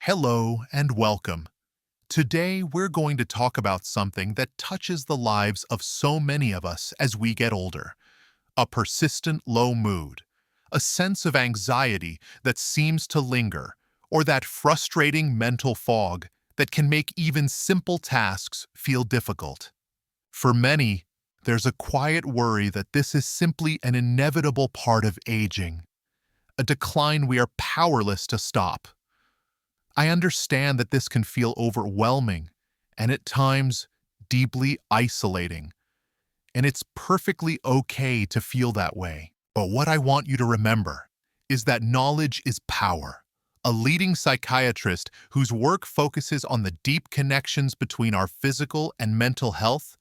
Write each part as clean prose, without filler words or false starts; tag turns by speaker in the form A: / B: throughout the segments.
A: Hello and welcome. Today we're going to talk about something that touches the lives of so many of us as we get older. A persistent low mood, a sense of anxiety that seems to linger, or that frustrating mental fog that can make even simple tasks feel difficult. For many, there's a quiet worry that this is simply an inevitable part of aging, a decline we are powerless to stop. I understand that this can feel overwhelming and at times deeply isolating, and it's perfectly okay to feel that way. But what I want you to remember is that knowledge is power. A leading psychiatrist whose work focuses on the deep connections between our physical and mental health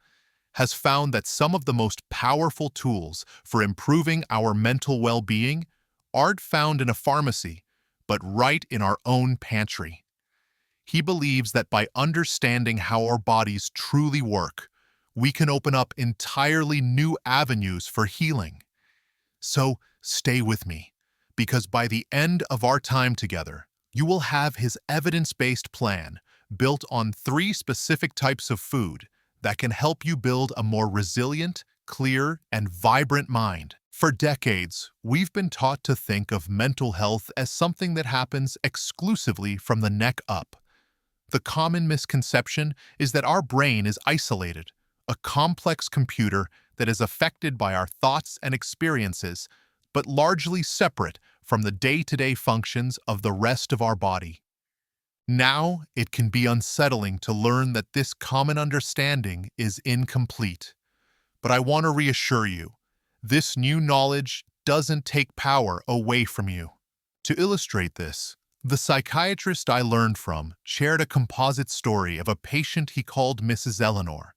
A: has found that some of the most powerful tools for improving our mental well-being aren't found in a pharmacy, but right in our own pantry. He believes that by understanding how our bodies truly work, we can open up entirely new avenues for healing. So stay with me, because by the end of our time together, you will have his evidence-based plan built on 3 specific types of food that can help you build a more resilient, clear, and vibrant mind. For decades, we've been taught to think of mental health as something that happens exclusively from the neck up. The common misconception is that our brain is isolated, a complex computer that is affected by our thoughts and experiences, but largely separate from the day-to-day functions of the rest of our body. Now, it can be unsettling to learn that this common understanding is incomplete. But I want to reassure you, this new knowledge doesn't take power away from you. To illustrate this, the psychiatrist I learned from shared a composite story of a patient he called Mrs. Eleanor.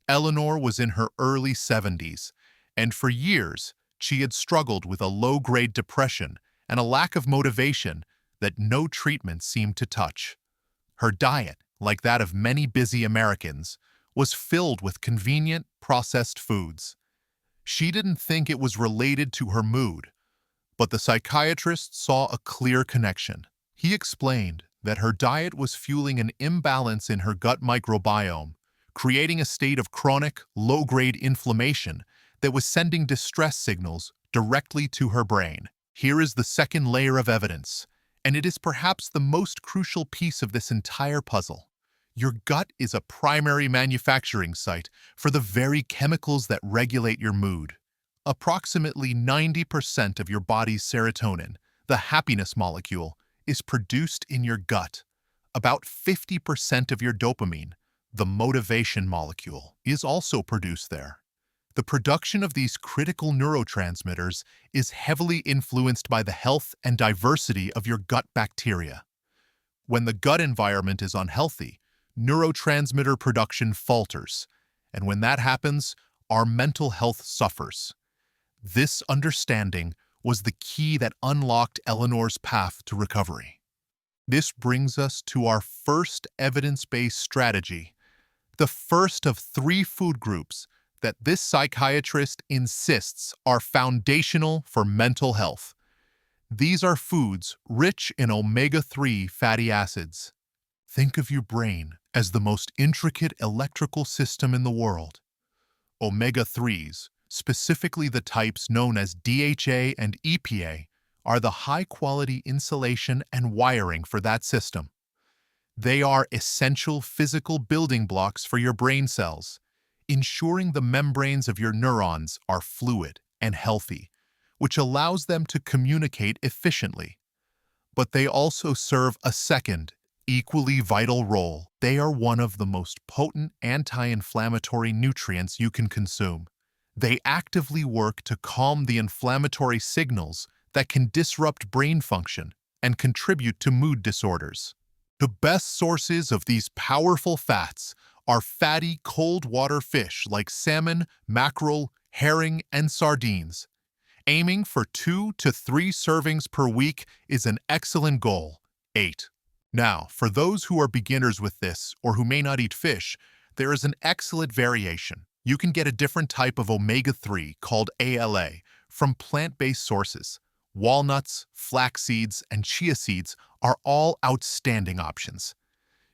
A: Eleanor was in her early 70s, and for years she had struggled with a low-grade depression and a lack of motivation that no treatment seemed to touch. Her diet, like that of many busy Americans, was filled with convenient, processed foods. She didn't think it was related to her mood, but the psychiatrist saw a clear connection. He explained that her diet was fueling an imbalance in her gut microbiome, creating a state of chronic, low-grade inflammation that was sending distress signals directly to her brain. Here is the second layer of evidence, and it is perhaps the most crucial piece of this entire puzzle. Your gut is a primary manufacturing site for the very chemicals that regulate your mood. Approximately 90% of your body's serotonin, the happiness molecule, is produced in your gut. About 50% of your dopamine, the motivation molecule, is also produced there. The production of these critical neurotransmitters is heavily influenced by the health and diversity of your gut bacteria. When the gut environment is unhealthy, neurotransmitter production falters, and when that happens, our mental health suffers. This understanding was the key that unlocked Eleanor's path to recovery. This brings us to our first evidence-based strategy, the first of 3 food groups that this psychiatrist insists are foundational for mental health. These are foods rich in omega-3 fatty acids. Think of your brain as the most intricate electrical system in the world. Omega-3s, specifically the types known as DHA and EPA, are the high-quality insulation and wiring for that system. They are essential physical building blocks for your brain cells, ensuring the membranes of your neurons are fluid and healthy, which allows them to communicate efficiently. But they also serve a second, equally vital role. They are one of the most potent anti-inflammatory nutrients you can consume. They actively work to calm the inflammatory signals that can disrupt brain function and contribute to mood disorders. The best sources of these powerful fats are fatty cold water fish like salmon, mackerel, herring, and sardines. Aiming for 2 to 3 servings per week is an excellent goal. 8. Now, for those who are beginners with this or who may not eat fish, there is an excellent variation. You can get a different type of omega-3 called ALA from plant-based sources. Walnuts, flax seeds, and chia seeds are all outstanding options.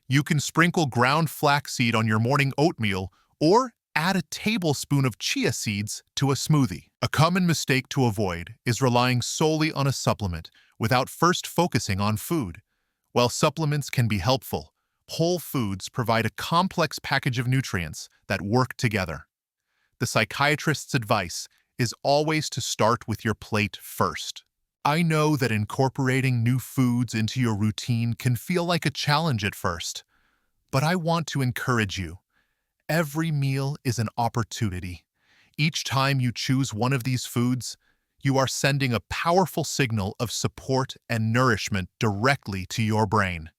A: You can sprinkle ground flaxseed on your morning oatmeal or add a tablespoon of chia seeds to a smoothie. A common mistake to avoid is relying solely on a supplement without first focusing on food. While supplements can be helpful, whole foods provide a complex package of nutrients that work together. The psychiatrist's advice is always to start with your plate first. I know that incorporating new foods into your routine can feel like a challenge at first, but I want to encourage you. Every meal is an opportunity. Each time you choose one of these foods, you are sending a powerful signal of support and nourishment directly to your brain.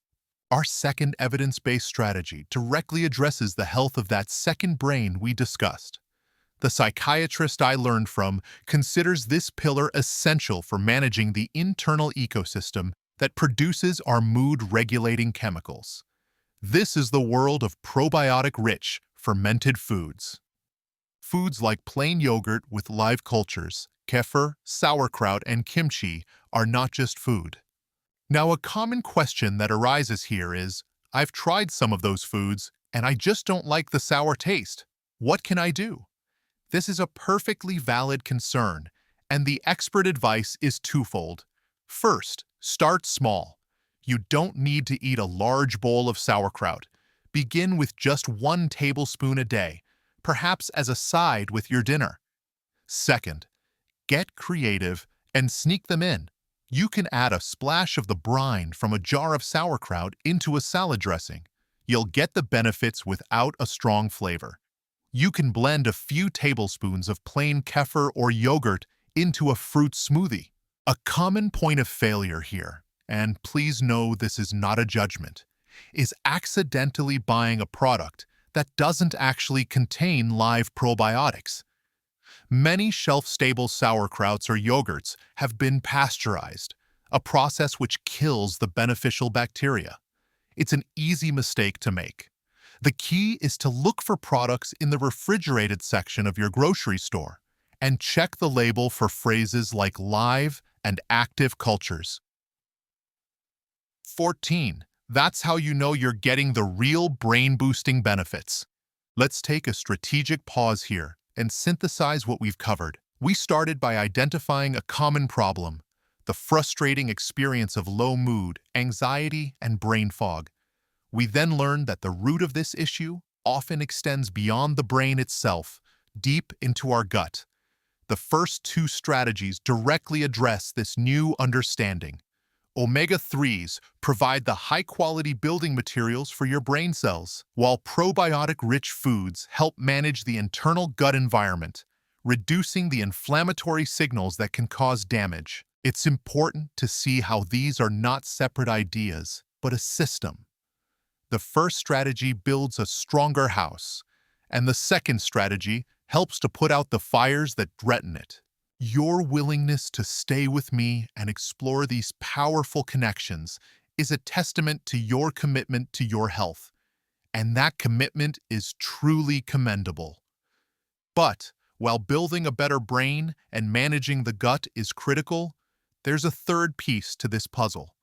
A: Our second evidence-based strategy directly addresses the health of that second brain we discussed. The psychiatrist I learned from considers this pillar essential for managing the internal ecosystem that produces our mood-regulating chemicals. This is the world of probiotic-rich, fermented foods. Foods like plain yogurt with live cultures, kefir, sauerkraut, and kimchi are not just food. Now, a common question that arises here is, I've tried some of those foods, and I just don't like the sour taste. What can I do? This is a perfectly valid concern, and the expert advice is twofold. First, start small. You don't need to eat a large bowl of sauerkraut. Begin with just 1 tablespoon a day, perhaps as a side with your dinner. Second, get creative and sneak them in. You can add a splash of the brine from a jar of sauerkraut into a salad dressing. You'll get the benefits without a strong flavor. You can blend a few tablespoons of plain kefir or yogurt into a fruit smoothie. A common point of failure here, and please know this is not a judgment, is accidentally buying a product that doesn't actually contain live probiotics. Many shelf-stable sauerkrauts or yogurts have been pasteurized, a process which kills the beneficial bacteria. It's an easy mistake to make. The key is to look for products in the refrigerated section of your grocery store and check the label for phrases like live and active cultures. 14. That's how you know you're getting the real brain-boosting benefits. Let's take a strategic pause here and synthesize what we've covered. We started by identifying a common problem, the frustrating experience of low mood, anxiety, and brain fog. We then learned that the root of this issue often extends beyond the brain itself, deep into our gut. The first 2 strategies directly address this new understanding. Omega-3s provide the high-quality building materials for your brain cells, while probiotic-rich foods help manage the internal gut environment, reducing the inflammatory signals that can cause damage. It's important to see how these are not separate ideas, but a system. The first strategy builds a stronger house, and the second strategy helps to put out the fires that threaten it. Your willingness to stay with me and explore these powerful connections is a testament to your commitment to your health, and that commitment is truly commendable. But while building a better brain and managing the gut is critical, there's a third piece to this puzzle,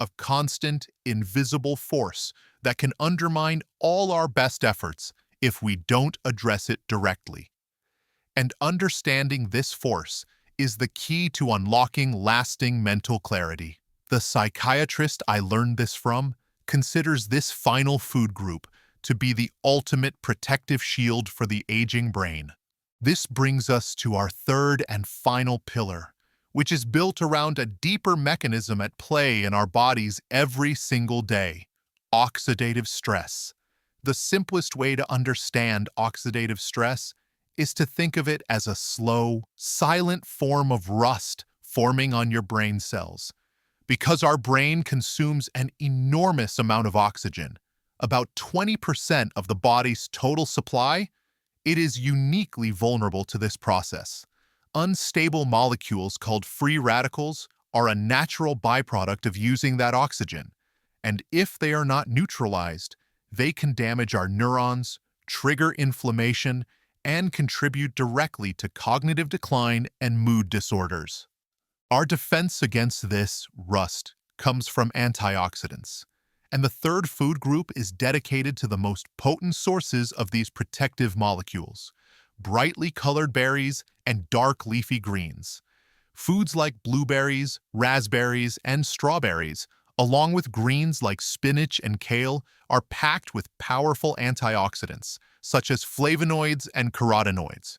A: a constant, invisible force that can undermine all our best efforts if we don't address it directly. And understanding this force is the key to unlocking lasting mental clarity. The psychiatrist I learned this from considers this final food group to be the ultimate protective shield for the aging brain. This brings us to our third and final pillar, which is built around a deeper mechanism at play in our bodies every single day: oxidative stress. The simplest way to understand oxidative stress is to think of it as a slow, silent form of rust forming on your brain cells. Because our brain consumes an enormous amount of oxygen, about 20% of the body's total supply, it is uniquely vulnerable to this process. Unstable molecules called free radicals are a natural byproduct of using that oxygen, and if they are not neutralized, they can damage our neurons, trigger inflammation, and contribute directly to cognitive decline and mood disorders. Our defense against this rust comes from antioxidants, and the third food group is dedicated to the most potent sources of these protective molecules: brightly colored berries and dark leafy greens. Foods like blueberries, raspberries, and strawberries, along with greens like spinach and kale, are packed with powerful antioxidants, such as flavonoids and carotenoids.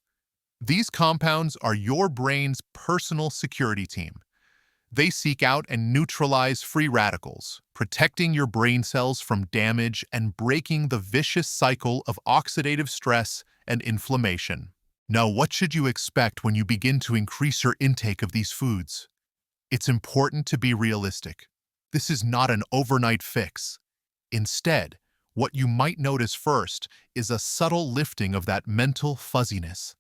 A: These compounds are your brain's personal security team. They seek out and neutralize free radicals, protecting your brain cells from damage and breaking the vicious cycle of oxidative stress and inflammation. Now, what should you expect when you begin to increase your intake of these foods? It's important to be realistic. This is not an overnight fix. Instead, what you might notice first is a subtle lifting of that mental fuzziness.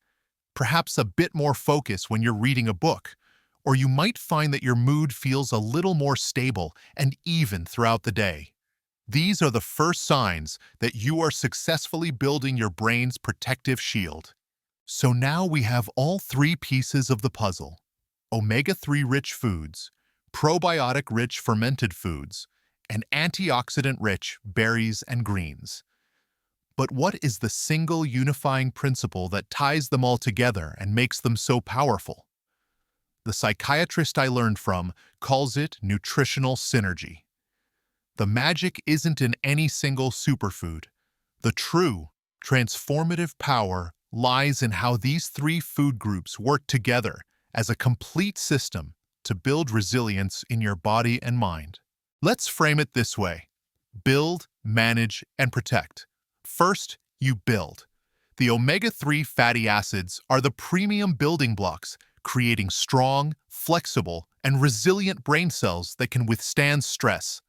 A: Perhaps a bit more focus when you're reading a book, or you might find that your mood feels a little more stable and even throughout the day. These are the first signs that you are successfully building your brain's protective shield. So now we have all three pieces of the puzzle: omega-3 rich foods, probiotic rich fermented foods, and antioxidant rich berries and greens. But what is the single unifying principle that ties them all together and makes them so powerful? The psychiatrist I learned from calls it nutritional synergy. The magic isn't in any single superfood. The true, transformative power lies in how these three food groups work together as a complete system to build resilience in your body and mind. Let's frame it this way: build, manage, and protect. First, you build. The omega-3 fatty acids are the premium building blocks, creating strong, flexible, and resilient brain cells that can withstand stress.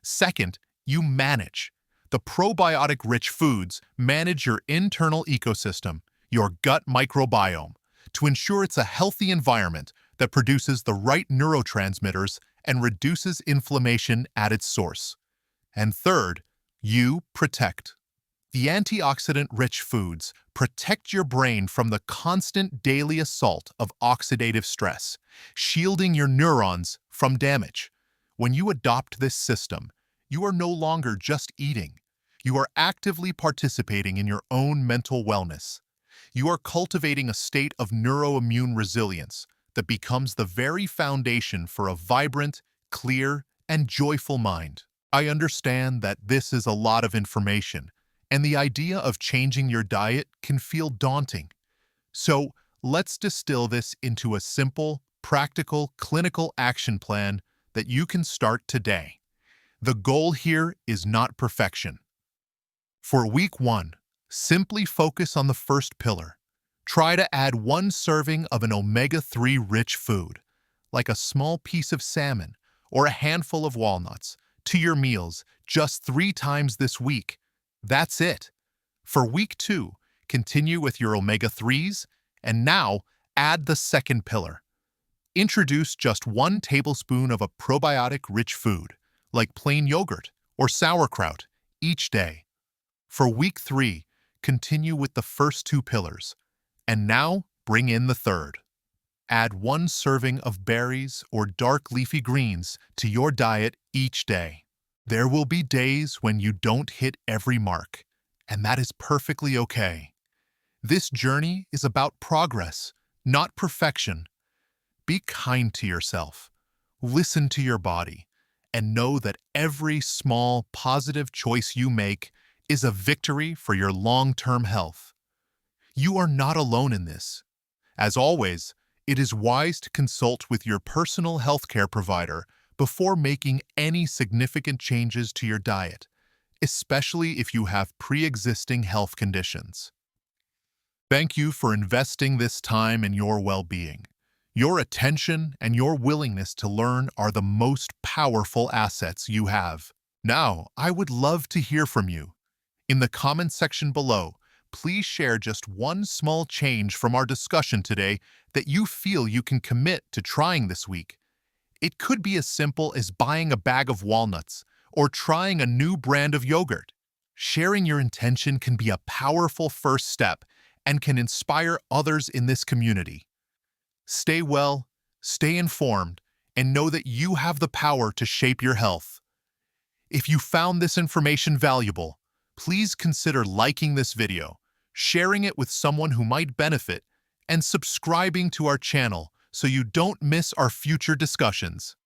A: Second, you manage. The probiotic-rich foods manage your internal ecosystem, your gut microbiome, to ensure it's a healthy environment that produces the right neurotransmitters and reduces inflammation at its source. And third, you protect. The antioxidant-rich foods protect your brain from the constant daily assault of oxidative stress, shielding your neurons from damage. When you adopt this system, you are no longer just eating. You are actively participating in your own mental wellness. You are cultivating a state of neuroimmune resilience that becomes the very foundation for a vibrant, clear, and joyful mind. I understand that this is a lot of information, and the idea of changing your diet can feel daunting. So let's distill this into a simple, practical, clinical action plan that you can start today. The goal here is not perfection. For week 1, simply focus on the first pillar. Try to add 1 serving of an omega-3 rich food, like a small piece of salmon or a handful of walnuts, to your meals just 3 times this week. That's it. For week 2, continue with your omega-3s, and now add the second pillar. Introduce just 1 tablespoon of a probiotic-rich food, like plain yogurt or sauerkraut, each day. For week 3, continue with the first 2 pillars, and now bring in the third. Add 1 serving of berries or dark leafy greens to your diet each day. There will be days when you don't hit every mark, and that is perfectly okay. This journey is about progress, not perfection. Be kind to yourself, listen to your body, and know that every small, positive choice you make is a victory for your long-term health. You are not alone in this. As always, it is wise to consult with your personal healthcare provider before making any significant changes to your diet, especially if you have pre-existing health conditions. Thank you for investing this time in your well-being. Your attention and your willingness to learn are the most powerful assets you have. Now, I would love to hear from you. In the comment section below, please share just 1 small change from our discussion today that you feel you can commit to trying this week. It could be as simple as buying a bag of walnuts or trying a new brand of yogurt. Sharing your intention can be a powerful first step and can inspire others in this community. Stay well, stay informed, and know that you have the power to shape your health. If you found this information valuable, please consider liking this video, sharing it with someone who might benefit, and subscribing to our channel so you don't miss our future discussions.